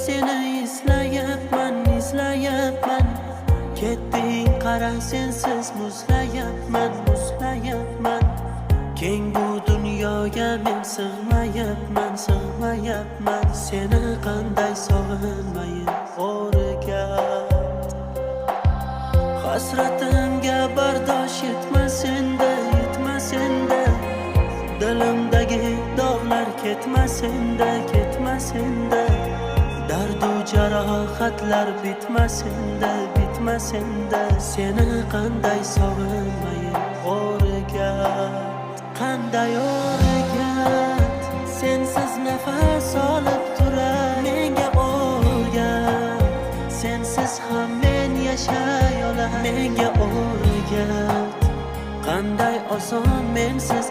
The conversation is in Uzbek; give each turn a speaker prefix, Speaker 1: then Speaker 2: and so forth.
Speaker 1: seni izlayapman, izlayapman. Ketding qara sensiz muzlayapman, muzlayapman. Keng bu dunyoga men sig'mayapman, sig'mayapman. Seni qanday sog'inmayin o'rgat. Hasratimga bardosh yetmasin-da, yetmasin-da. Dilimdagi dog'lar ketmasin-da, ketmasin-da. Dardu jarohatlar bitmasin-da, bitmasin-da. Seni qanday sog'inmayin o'rgat. Qanday o'rgat. Sensiz nafas olib turar menga o'rgat. Sensiz ham men yashay olay menga o'rgat. Qanday oson mensiz